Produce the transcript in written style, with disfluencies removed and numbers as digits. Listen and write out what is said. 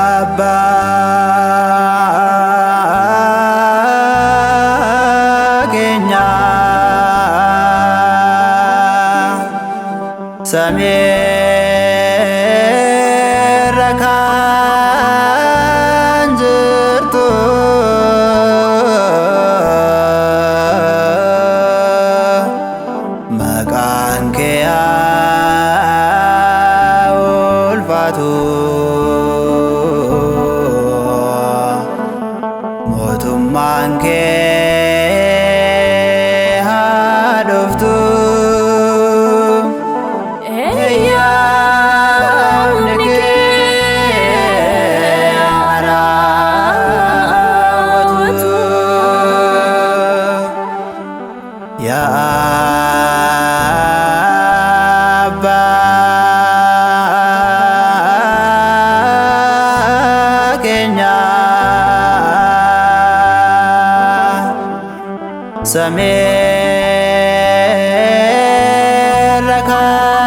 Abba keenya samiirra kan jirtu maqaan kee haa ulfaatu mootummaan kee haa dhuftu. Eeyyaamni kee haa raawwatu. Yaa Abbaa keenya samiirra kan